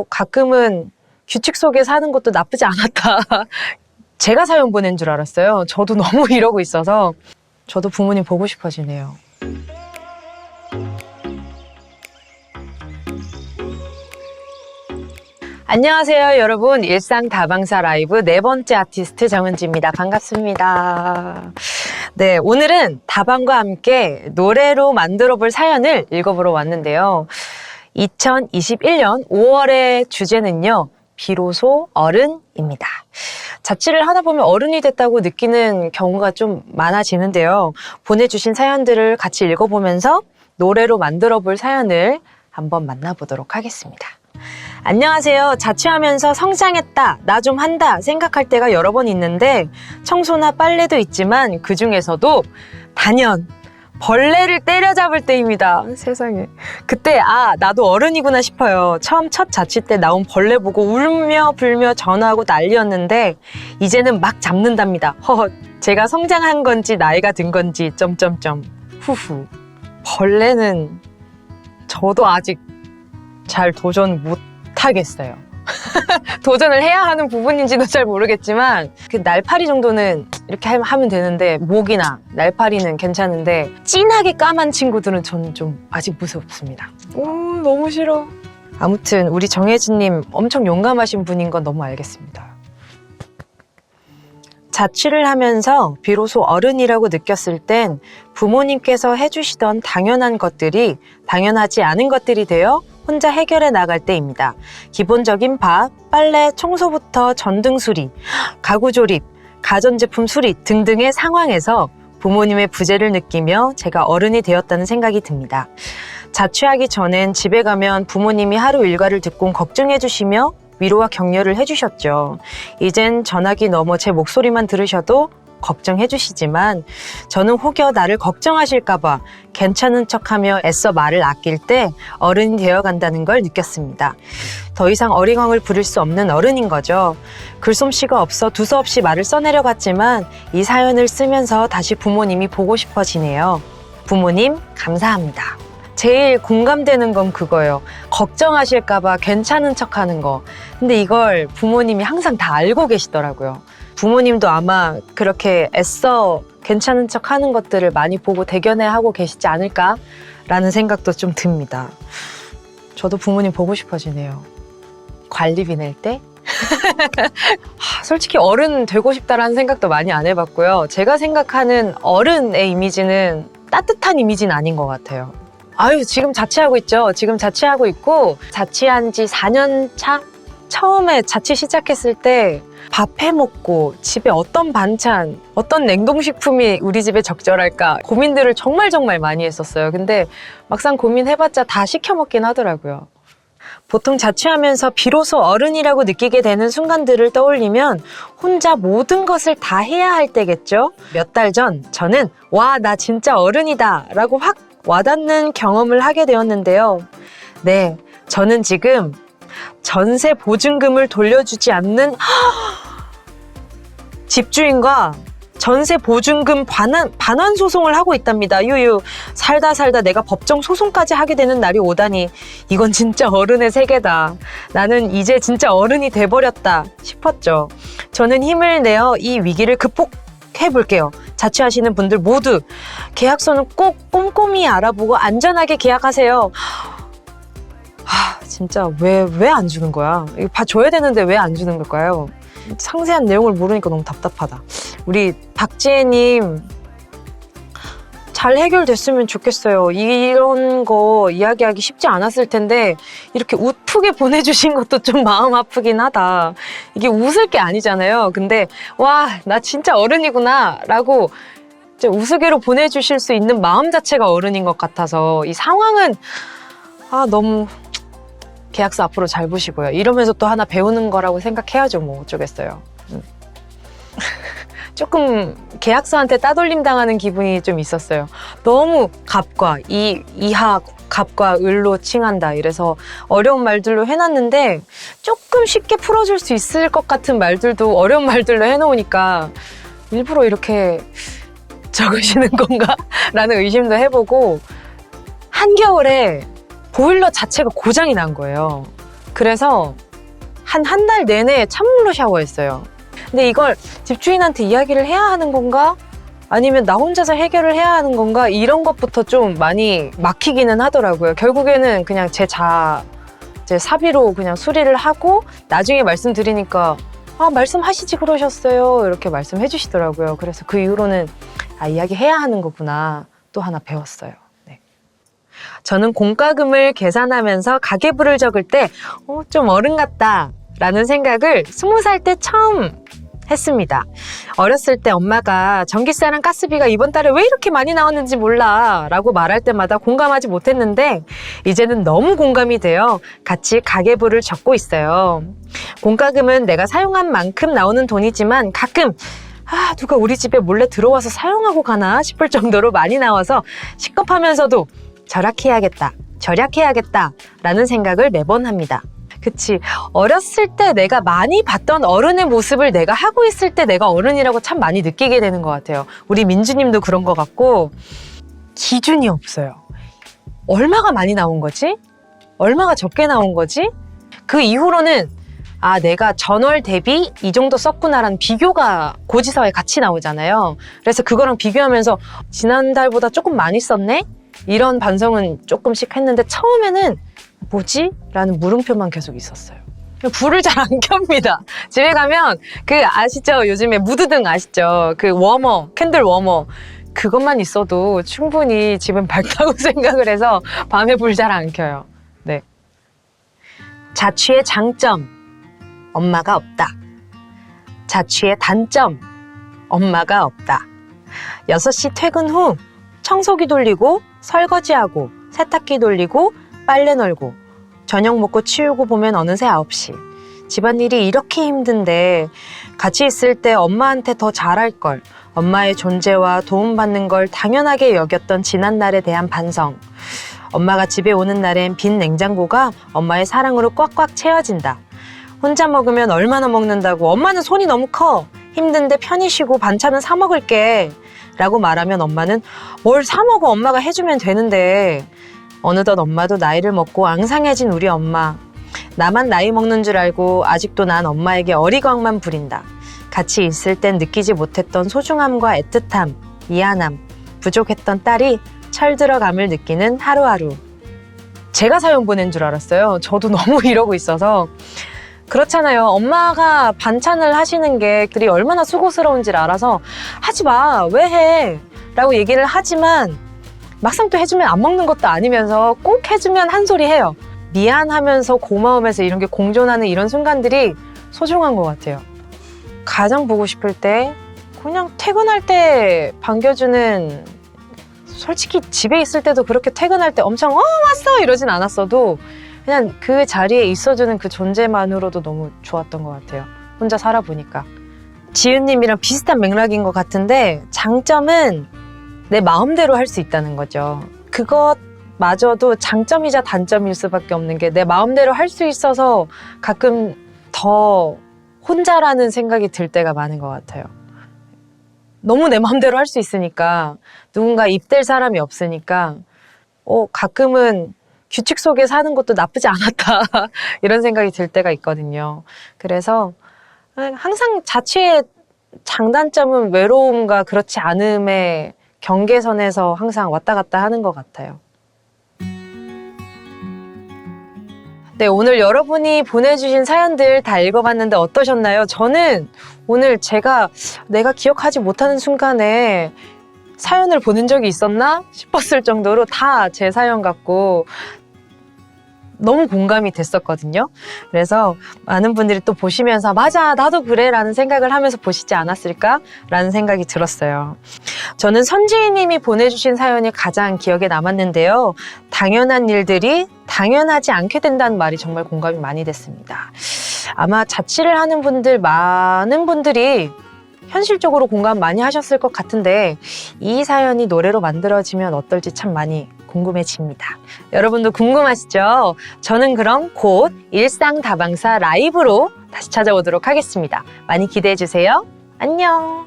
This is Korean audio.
가끔은 규칙 속에 사는 것도 나쁘지 않았다. 제가 사연 보낸 줄 알았어요. 저도 너무 이러고 있어서 저도 부모님 보고 싶어지네요. 안녕하세요, 여러분. 일상 다방사 라이브 네 번째 아티스트 정은지입니다. 반갑습니다. 네, 오늘은 다방과 함께 노래로 만들어볼 사연을 읽어보러 왔는데요. 2021년 5월의 주제는요, 비로소 어른입니다. 자취를 하다 보면 어른이 됐다고 느끼는 경우가 좀 많아지는데요. 보내주신 사연들을 같이 읽어보면서 노래로 만들어볼 사연을 한번 만나보도록 하겠습니다. 안녕하세요. 자취하면서 성장했다, 나 좀 한다 생각할 때가 여러 번 있는데 청소나 빨래도 있지만 그 중에서도 단연 벌레를 때려잡을 때입니다. 세상에. 그때 나도 어른이구나 싶어요. 처음 첫 자취 때 나온 벌레 보고 울며 불며 전화하고 난리였는데 이제는 막 잡는답니다. 제가 성장한 건지 나이가 든 건지 점점점. 후후. 벌레는 저도 아직 잘 도전 못하겠어요. 도전을 해야 하는 부분인지도 잘 모르겠지만 그 날파리 정도는 이렇게 하면 되는데 모기나 날파리는 괜찮은데 진하게 까만 친구들은 저는 좀 아직 무섭습니다. 너무 싫어. 아무튼 우리 정혜진님 엄청 용감하신 분인 건 너무 알겠습니다. 자취를 하면서 비로소 어른이라고 느꼈을 땐 부모님께서 해주시던 당연한 것들이 당연하지 않은 것들이 되어 혼자 해결해 나갈 때입니다. 기본적인 밥, 빨래, 청소부터 전등 수리, 가구 조립, 가전제품 수리 등등의 상황에서 부모님의 부재를 느끼며 제가 어른이 되었다는 생각이 듭니다. 자취하기 전엔 집에 가면 부모님이 하루 일과를 듣고 걱정해 주시며 위로와 격려를 해주셨죠. 이젠 전화기 넘어 제 목소리만 들으셔도 걱정해 주시지만 저는 혹여 나를 걱정하실까봐 괜찮은 척하며 애써 말을 아낄 때 어른이 되어간다는 걸 느꼈습니다. 더 이상 어리광을 부릴 수 없는 어른인 거죠. 글솜씨가 없어 두서없이 말을 써내려갔지만 이 사연을 쓰면서 다시 부모님이 보고 싶어지네요. 부모님 감사합니다. 제일 공감되는 건 그거예요. 걱정하실까봐 괜찮은 척하는 거. 근데 이걸 부모님이 항상 다 알고 계시더라고요. 부모님도 아마 그렇게 애써 괜찮은 척 하는 것들을 많이 보고 대견해하고 계시지 않을까라는 생각도 좀 듭니다. 저도 부모님 보고 싶어지네요. 관리비 낼 때? 솔직히 어른 되고 싶다라는 생각도 많이 안 해봤고요. 제가 생각하는 어른의 이미지는 따뜻한 이미지는 아닌 것 같아요. 지금 자취하고 있죠. 지금 자취하고 있고 자취한 지 4년 차? 처음에 자취 시작했을 때 밥 해먹고 집에 어떤 반찬, 어떤 냉동식품이 우리 집에 적절할까 고민들을 정말 많이 했었어요. 근데 막상 고민해봤자 다 시켜 먹긴 하더라고요. 보통 자취하면서 비로소 어른이라고 느끼게 되는 순간들을 떠올리면 혼자 모든 것을 다 해야 할 때겠죠? 몇 달 전 저는 나 진짜 어른이다 라고 확 와닿는 경험을 하게 되었는데요. 네, 저는 지금 전세 보증금을 돌려주지 않는 집주인과 전세 보증금 반환 소송을 하고 있답니다. 살다 내가 법정 소송까지 하게 되는 날이 오다니 이건 진짜 어른의 세계다. 나는 이제 진짜 어른이 돼버렸다 싶었죠. 저는 힘을 내어 이 위기를 극복해볼게요. 자취하시는 분들 모두 계약서는 꼭 꼼꼼히 알아보고 안전하게 계약하세요. 진짜 왜 안 주는 거야? 이거 봐줘야 되는데 왜 안 주는 걸까요? 상세한 내용을 모르니까 너무 답답하다. 우리 박지혜님 잘 해결됐으면 좋겠어요. 이런 거 이야기하기 쉽지 않았을 텐데 이렇게 웃프게 보내주신 것도 좀 마음 아프긴 하다. 이게 웃을 게 아니잖아요. 근데 나 진짜 어른이구나 라고 우스개로 보내주실 수 있는 마음 자체가 어른인 것 같아서 이 상황은 너무 계약서 앞으로 잘 보시고요. 이러면서 또 하나 배우는 거라고 생각해야죠. 뭐 어쩌겠어요. 조금 계약서한테 따돌림 당하는 기분이 좀 있었어요. 너무 갑과 이하 갑과 을로 칭한다. 이래서 어려운 말들로 해놨는데 조금 쉽게 풀어줄 수 있을 것 같은 말들도 어려운 말들로 해놓으니까 일부러 이렇게 적으시는 건가? 라는 의심도 해보고 한겨울에 보일러 자체가 고장이 난 거예요. 그래서 한 달 내내 찬물로 샤워했어요. 근데 이걸 집주인한테 이야기를 해야 하는 건가? 아니면 나 혼자서 해결을 해야 하는 건가? 이런 것부터 좀 많이 막히기는 하더라고요. 결국에는 그냥 제 사비로 그냥 수리를 하고 나중에 말씀드리니까 말씀하시지 그러셨어요. 이렇게 말씀해 주시더라고요. 그래서 그 이후로는 이야기해야 하는 거구나. 또 하나 배웠어요. 네. 저는 공과금을 계산하면서 가계부를 적을 때 좀 어른 같다 라는 생각을 20살 때 처음 했습니다. 어렸을 때 엄마가 전기세랑 가스비가 이번 달에 왜 이렇게 많이 나왔는지 몰라 라고 말할 때마다 공감하지 못했는데 이제는 너무 공감이 돼요. 같이 가계부를 적고 있어요. 공과금은 내가 사용한 만큼 나오는 돈이지만 가끔 누가 우리 집에 몰래 들어와서 사용하고 가나 싶을 정도로 많이 나와서 식겁하면서도 절약해야겠다 라는 생각을 매번 합니다. 그치. 어렸을 때 내가 많이 봤던 어른의 모습을 내가 하고 있을 때 내가 어른이라고 참 많이 느끼게 되는 것 같아요. 우리 민주님도 그런 것 같고 기준이 없어요. 얼마가 많이 나온 거지? 얼마가 적게 나온 거지? 그 이후로는 내가 전월 대비 이 정도 썼구나라는 비교가 고지서에 같이 나오잖아요. 그래서 그거랑 비교하면서 지난달보다 조금 많이 썼네? 이런 반성은 조금씩 했는데 처음에는 뭐지? 라는 물음표만 계속 있었어요. 불을 잘 안 켭니다. 집에 가면 아시죠? 요즘에 무드등 아시죠? 워머, 캔들 워머. 그것만 있어도 충분히 집은 밝다고 생각을 해서 밤에 불 잘 안 켜요. 네. 자취의 장점, 엄마가 없다. 자취의 단점, 엄마가 없다. 6시 퇴근 후 청소기 돌리고 설거지하고 세탁기 돌리고 빨래 널고 저녁 먹고 치우고 보면 어느새 9시. 집안일이 이렇게 힘든데 같이 있을 때 엄마한테 더 잘할 걸. 엄마의 존재와 도움받는 걸 당연하게 여겼던 지난날에 대한 반성. 엄마가 집에 오는 날엔 빈 냉장고가 엄마의 사랑으로 꽉꽉 채워진다. 혼자 먹으면 얼마나 먹는다고. 엄마는 손이 너무 커. 힘든데 편히 쉬고 반찬은 사 먹을게. 라고 말하면 엄마는 뭘 사 먹어. 엄마가 해주면 되는데. 어느덧 엄마도 나이를 먹고 앙상해진 우리 엄마. 나만 나이 먹는 줄 알고 아직도 난 엄마에게 어리광만 부린다. 같이 있을 땐 느끼지 못했던 소중함과 애틋함, 미안함, 부족했던 딸이 철들어감을 느끼는 하루하루. 제가 사연 보낸 줄 알았어요. 저도 너무 이러고 있어서. 그렇잖아요. 엄마가 반찬을 하시는 게 그리 얼마나 수고스러운지를 알아서 하지 마, 왜 해? 라고 얘기를 하지만 막상 또 해주면 안 먹는 것도 아니면서 꼭 해주면 한 소리 해요. 미안하면서 고마우면서 이런 게 공존하는 이런 순간들이 소중한 것 같아요. 가장 보고 싶을 때 그냥 퇴근할 때 반겨주는, 솔직히 집에 있을 때도 그렇게 퇴근할 때 엄청 왔어 이러진 않았어도 그냥 그 자리에 있어주는 그 존재만으로도 너무 좋았던 것 같아요. 혼자 살아보니까. 지은님이랑 비슷한 맥락인 것 같은데 장점은 내 마음대로 할 수 있다는 거죠. 그것마저도 장점이자 단점일 수밖에 없는 게 내 마음대로 할 수 있어서 가끔 더 혼자라는 생각이 들 때가 많은 것 같아요. 너무 내 마음대로 할 수 있으니까 누군가 입댈 사람이 없으니까 가끔은 규칙 속에 사는 것도 나쁘지 않았다 이런 생각이 들 때가 있거든요. 그래서 항상 자취의 장단점은 외로움과 그렇지 않음의 경계선에서 항상 왔다 갔다 하는 것 같아요. 네, 오늘 여러분이 보내주신 사연들 다 읽어봤는데 어떠셨나요? 저는 오늘 내가 기억하지 못하는 순간에 사연을 보낸 적이 있었나 싶었을 정도로 다 제 사연 같고 너무 공감이 됐었거든요. 그래서 많은 분들이 또 보시면서 맞아, 나도 그래 라는 생각을 하면서 보시지 않았을까 라는 생각이 들었어요. 저는 선지희님이 보내주신 사연이 가장 기억에 남았는데요. 당연한 일들이 당연하지 않게 된다는 말이 정말 공감이 많이 됐습니다. 아마 자취를 하는 많은 분들이 현실적으로 공감 많이 하셨을 것 같은데 이 사연이 노래로 만들어지면 어떨지 참 많이 궁금해집니다. 여러분도 궁금하시죠? 저는 그럼 곧 일상다방사 라이브로 다시 찾아오도록 하겠습니다. 많이 기대해 주세요. 안녕.